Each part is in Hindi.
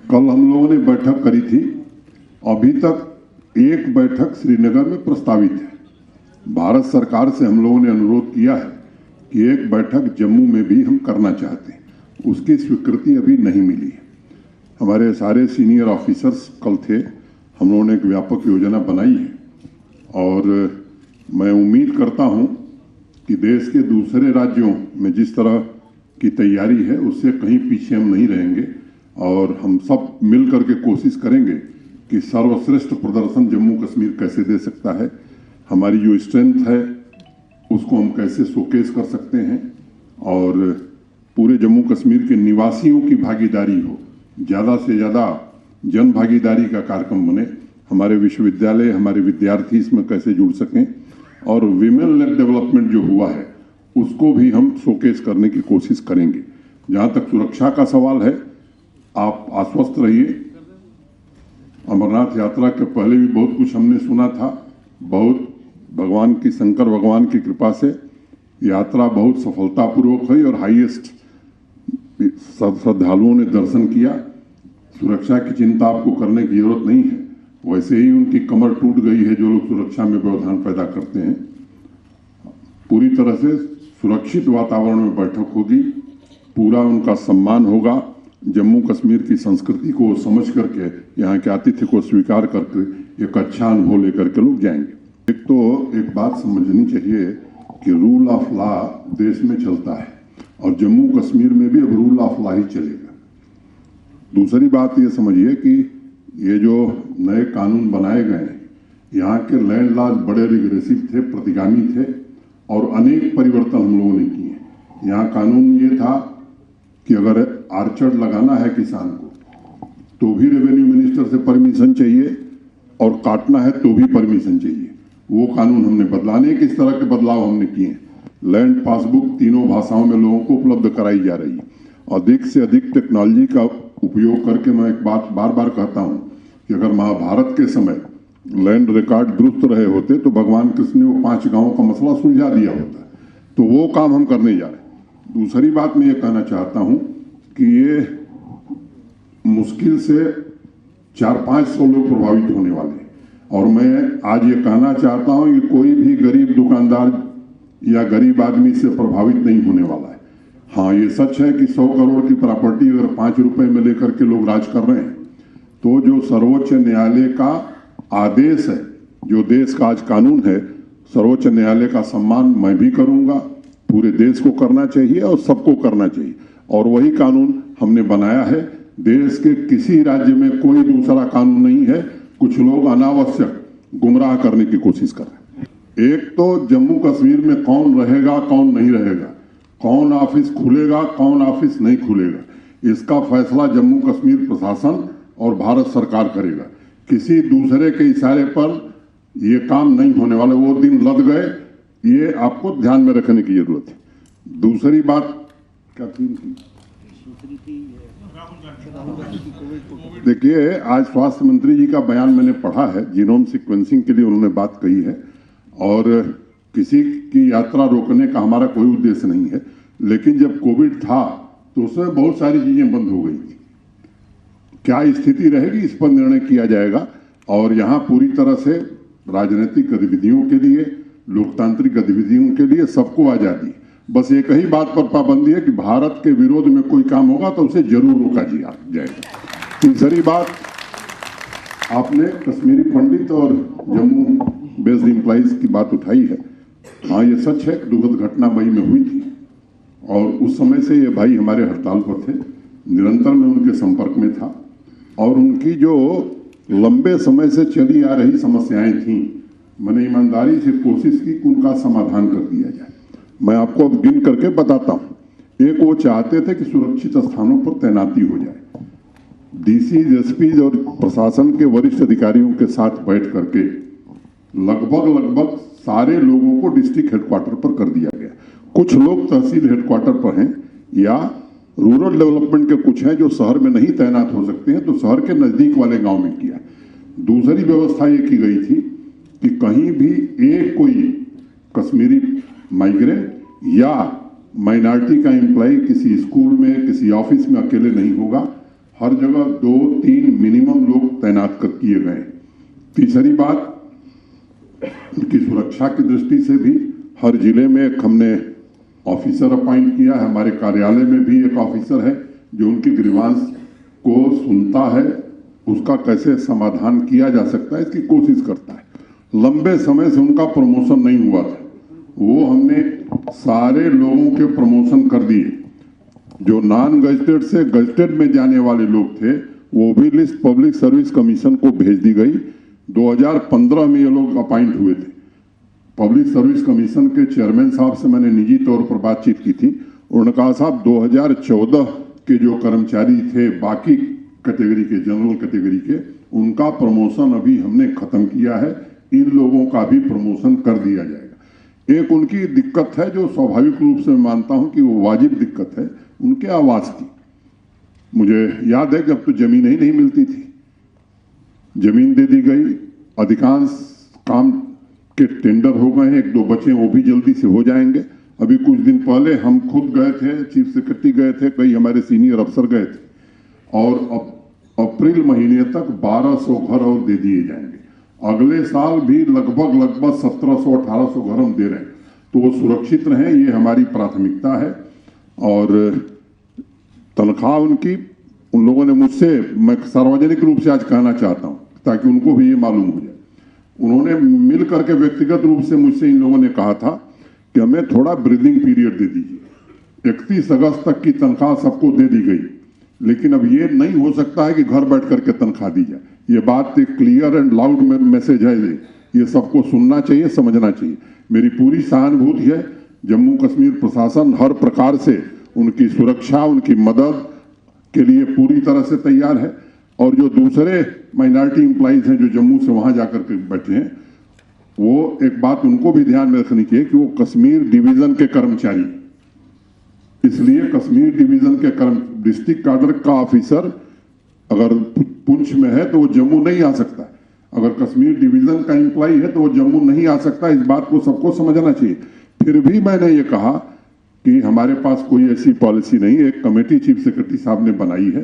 कल हम लोगों ने बैठक करी थी। अभी तक एक बैठक श्रीनगर में प्रस्तावित है। भारत सरकार से हम लोगों ने अनुरोध किया है कि एक बैठक जम्मू में भी हम करना चाहते हैं, उसकी स्वीकृति अभी नहीं मिली है। हमारे सारे सीनियर ऑफिसर्स कल थे, हम लोगों ने एक व्यापक योजना बनाई है और मैं उम्मीद करता हूं कि देश के दूसरे राज्यों में जिस तरह की तैयारी है उससे कहीं पीछे हम नहीं रहेंगे और हम सब मिल करके कोशिश करेंगे कि सर्वश्रेष्ठ प्रदर्शन जम्मू कश्मीर कैसे दे सकता है, हमारी जो स्ट्रेंथ है उसको हम कैसे शोकेस कर सकते हैं और पूरे जम्मू कश्मीर के निवासियों की भागीदारी हो, ज़्यादा से ज़्यादा जन भागीदारी का कार्यक्रम बने, हमारे विश्वविद्यालय, हमारे विद्यार्थी इसमें कैसे जुड़ सकें और विमेन लेड डेवलपमेंट जो हुआ है उसको भी हम शोकेस करने की कोशिश करेंगे। जहाँ तक सुरक्षा का सवाल है, आप आश्वस्त रहिए। अमरनाथ यात्रा के पहले भी बहुत कुछ हमने सुना था, बहुत भगवान की, शंकर भगवान की कृपा से यात्रा बहुत सफलतापूर्वक हुई और हाईएस्ट श्रद्धालुओं ने दर्शन किया। सुरक्षा की चिंता आपको करने की जरूरत नहीं है। वैसे ही उनकी कमर टूट गई है जो लोग सुरक्षा में व्यवधान पैदा करते हैं। पूरी तरह से सुरक्षित वातावरण में बैठक होगी, पूरा उनका सम्मान होगा। जम्मू कश्मीर की संस्कृति को समझ करके, यहाँ के आतिथ्य को स्वीकार करके एक अच्छा अनुभव लेकर के लोग जाएंगे। एक तो एक बात समझनी चाहिए कि रूल ऑफ लॉ देश में चलता है और जम्मू कश्मीर में भी अब रूल ऑफ लॉ ही चलेगा। दूसरी बात ये समझिए कि ये जो नए कानून बनाए गए हैं, यहाँ के लैंड लॉज बड़े रिग्रेसिव थे, प्रतिगामी थे और अनेक परिवर्तन हम लोगों ने किए हैं। यहाँ कानून ये था कि अगर आर्चर लगाना है किसान को तो भी रेवेन्यू मिनिस्टर से परमिशन चाहिए और काटना है तो भी परमिशन चाहिए। वो कानून हमने बदला, अनेक इस तरह के बदलाव हमने किए हैं। लैंड पासबुक तीनों भाषाओं में लोगों को उपलब्ध कराई जा रही है। अधिक से अधिक टेक्नोलॉजी का उपयोग करके मैं एक बात बार बार कहता हूँ कि अगर महाभारत के समय लैंड रिकॉर्ड दुरुस्त रहे होते तो भगवान कृष्ण ने वो 5 गांवों का मसला सुलझा दिया होता। तो वो काम हम करने जा रहे हैं। दूसरी बात मैं ये कहना चाहता हूँ कि ये मुश्किल से 400-500 लोग प्रभावित होने वाले हैं और मैं आज ये कहना चाहता हूँ कि कोई भी गरीब दुकानदार या गरीब आदमी से प्रभावित नहीं होने वाला है। हाँ, ये सच है कि 100 करोड़ की प्रॉपर्टी अगर 5 रुपए में लेकर के लोग राज कर रहे हैं तो जो सर्वोच्च न्यायालय का आदेश है, जो देश का आज कानून है, सर्वोच्च न्यायालय का सम्मान मैं भी करूंगा। पूरे देश को करना चाहिए और सबको करना चाहिए और वही कानून हमने बनाया है। देश के किसी राज्य में कोई दूसरा कानून नहीं है। कुछ लोग अनावश्यक गुमराह करने की कोशिश कर रहे हैं। एक तो जम्मू कश्मीर में कौन रहेगा, कौन नहीं रहेगा, कौन ऑफिस खुलेगा, कौन ऑफिस नहीं खुलेगा, इसका फैसला जम्मू कश्मीर प्रशासन और भारत सरकार करेगा। किसी दूसरे के इशारे पर यह काम नहीं होने वाला। वो दिन लद गए, ये आपको ध्यान में रखने की जरूरत है। दूसरी बात क्या थी? देखिए, आज स्वास्थ्य मंत्री जी का बयान मैंने पढ़ा है। जीनोम सीक्वेंसिंग के लिए उन्होंने बात कही है और किसी की यात्रा रोकने का हमारा कोई उद्देश्य नहीं है, लेकिन जब कोविड था तो उसमें बहुत सारी चीजें बंद हो गई थी। क्या स्थिति रहेगी इस पर निर्णय किया जाएगा और यहाँ पूरी तरह से राजनीतिक गतिविधियों के लिए, लोकतांत्रिक गतिविधियों के लिए सबको आजादी। बस एक ही बात पर पाबंदी है कि भारत के विरोध में कोई काम होगा तो उसे जरूर रोका जाएगा। तीसरी बात, आपने कश्मीरी पंडित और जम्मू बेस्ड एम्प्लॉइज की बात उठाई है। हाँ, ये सच है, दुखद घटना मई में हुई थी और उस समय से ये भाई हमारे हड़ताल पर थे। निरंतर मैं उनके संपर्क में था और उनकी जो लंबे समय से चली आ रही समस्याएं थीं, मैंने ईमानदारी से कोशिश की कि उनका समाधान कर दिया जाए। मैं आपको अब गिन करके बताता हूँ। एक, वो चाहते थे कि सुरक्षित स्थानों पर तैनाती हो जाए। डीसी, एसपी और प्रशासन के वरिष्ठ अधिकारियों के साथ बैठ करके लगभग सारे लोगों को डिस्ट्रिक्ट हेडक्वार्टर पर कर दिया गया। कुछ लोग तहसील हेडक्वार्टर पर हैं या रूरल डेवलपमेंट के कुछ हैं जो शहर में नहीं तैनात हो सकते हैं, तो शहर के नजदीक वाले गांव में किया। दूसरी व्यवस्था ये की गई थी कि कहीं भी एक कोई कश्मीरी माइग्रेंट या माइनॉरिटी का एम्प्लॉय किसी स्कूल में, किसी ऑफिस में अकेले नहीं होगा। हर जगह 2-3 मिनिमम लोग तैनात कर किए गए। तीसरी बात, उनकी सुरक्षा की दृष्टि से भी हर जिले में एक हमने ऑफिसर अपॉइंट किया है। हमारे कार्यालय में भी एक ऑफिसर है जो उनकी ग्रीवांस को सुनता है, उसका कैसे समाधान किया जा सकता है इसकी कोशिश करता है। लंबे समय से उनका प्रमोशन नहीं हुआ था, वो हमने सारे लोगों के प्रमोशन कर दिए। जो नॉन गजटेड से गजटेड में जाने वाले लोग थे वो भी लिस्ट पब्लिक सर्विस कमीशन को भेज दी गई। 2015 में ये लोग अपॉइंट हुए थे। पब्लिक सर्विस कमीशन के चेयरमैन साहब से मैंने निजी तौर पर बातचीत की थी। उन्होंने कहा साहब 2014 के जो कर्मचारी थे बाकी कैटेगरी के, जनरल कैटेगरी के, उनका प्रमोशन अभी हमने खत्म किया है, इन लोगों का भी प्रमोशन कर दिया जाएगा। एक उनकी दिक्कत है जो स्वाभाविक रूप से मैं मानता हूं कि वो वाजिब दिक्कत है, उनके आवास की। मुझे याद है जब तो जमीन ही नहीं मिलती थी, जमीन दे दी गई, अधिकांश काम के टेंडर हो गए हैं, 1-2 बचे वो भी जल्दी से हो जाएंगे। अभी कुछ दिन पहले हम खुद गए थे, चीफ सेक्रेटरी गए थे, कई हमारे सीनियर अफसर गए थे, और अप्रैल महीने तक 1200 घर और दे दिए जाएंगे। अगले साल भी लगभग 1700-1800 घर हम दे रहे हैं। तो वो सुरक्षित रहें, ये हमारी प्राथमिकता है। और तनख्वाह उनकी, उन लोगों ने मुझसे, मैं सार्वजनिक रूप से आज कहना चाहता हूं ताकि उनको भी ये मालूम हो जाए, उन्होंने मिल करके व्यक्तिगत रूप से मुझसे इन लोगों ने कहा था कि हमें थोड़ा ब्रीदिंग पीरियड दे दीजिए। 31 अगस्त तक की तनख्वाह सबको दे दी गई, लेकिन अब ये नहीं हो सकता है कि घर बैठ करके तनख्वाह दी जाए। ये बात एक क्लियर एंड लाउड मैसेज है, ये सबको सुनना चाहिए, समझना चाहिए। मेरी पूरी सहानुभूति है। जम्मू कश्मीर प्रशासन हर प्रकार से उनकी सुरक्षा, उनकी मदद के लिए पूरी तरह से तैयार है। और जो दूसरे माइनॉरिटी एम्प्लॉइज हैं जो जम्मू से वहां जाकर के बैठे हैं, वो एक बात उनको भी ध्यान में रखनी चाहिए कि वो कश्मीर डिवीजन के कर्मचारी, इसलिए कश्मीर डिवीजन के डिस्ट्रिक्ट काडर का ऑफिसर अगर पुंछ में है तो वो जम्मू नहीं आ सकता। अगर कश्मीर डिवीजन का एम्प्लॉय है तो वो जम्मू नहीं आ सकता। इस बात को सबको समझना चाहिए। फिर भी मैंने ये कहा कि हमारे पास कोई ऐसी पॉलिसी नहीं है। एक कमेटी चीफ सेक्रेटरी साहब ने बनाई है।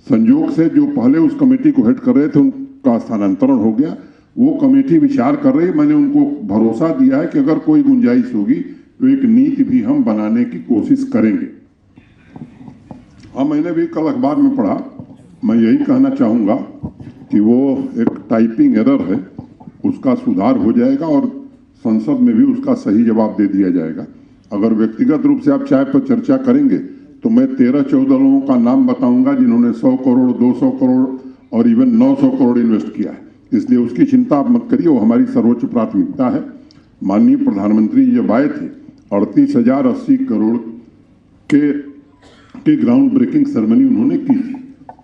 संयोग से जो पहले उस कमेटी को हेड कर रहे थे उनका स्थानांतरण हो गया, वो कमेटी विचार कर रही है। मैंने उनको भरोसा दिया है कि अगर कोई गुंजाइश होगी तो एक नीति भी हम बनाने की कोशिश करेंगे। हाँ, मैंने भी कल अखबार में पढ़ा, मैं यही कहना चाहूँगा कि वो एक टाइपिंग एरर है, उसका सुधार हो जाएगा और संसद में भी उसका सही जवाब दे दिया जाएगा। अगर व्यक्तिगत रूप से आप चाय पर चर्चा करेंगे तो मैं 13-14 लोगों का नाम बताऊंगा जिन्होंने 100 करोड़, 200 करोड़ और इवन 900 करोड़ इन्वेस्ट किया है। इसलिए उसकी चिंता आप मत करिए, वो हमारी सर्वोच्च प्राथमिकता है। माननीय प्रधानमंत्री जब आए थे 38,080 करोड़ के ग्राउंड ब्रेकिंग सेरेमनी उन्होंने की थी।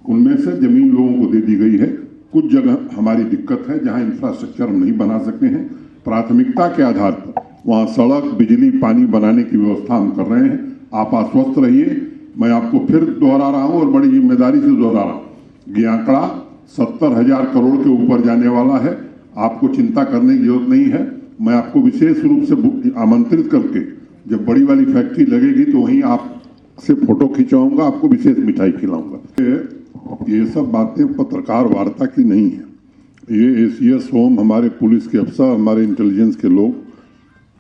उनमें से जमीन लोगों को दे दी गई है। कुछ जगह हमारी दिक्कत है जहां इंफ्रास्ट्रक्चर हम नहीं बना सके हैं। प्राथमिकता के आधार पर वहां सड़क, बिजली, पानी बनाने की व्यवस्था हम कर रहे हैं। आप आश्वस्त रहिए। मैं आपको फिर दोहरा रहा हूं और बड़ी जिम्मेदारी से दोहरा रहा हूं, ये आंकड़ा 70,000 करोड़ के ऊपर जाने वाला है। आपको चिंता करने की जरूरत नहीं है। मैं आपको विशेष रूप से आमंत्रित करके जब बड़ी वाली फैक्ट्री लगेगी तो वहीं आपसे फोटो खिंचवाऊंगा, आपको विशेष मिठाई खिलाऊंगा। ये सब बातें पत्रकार वार्ता की नहीं है। ये एसीएस होम, हमारे पुलिस के अफसर, हमारे इंटेलिजेंस के लोग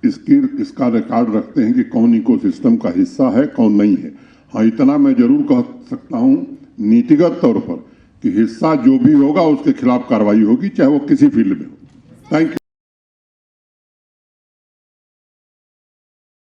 इसका रिकॉर्ड रखते हैं कि कौन इकोसिस्टम का हिस्सा है, कौन नहीं है। हाँ, इतना मैं जरूर कह सकता हूँ नीतिगत तौर पर कि हिस्सा जो भी होगा उसके खिलाफ कार्रवाई होगी, चाहे वो किसी फील्ड में हो। Thank you.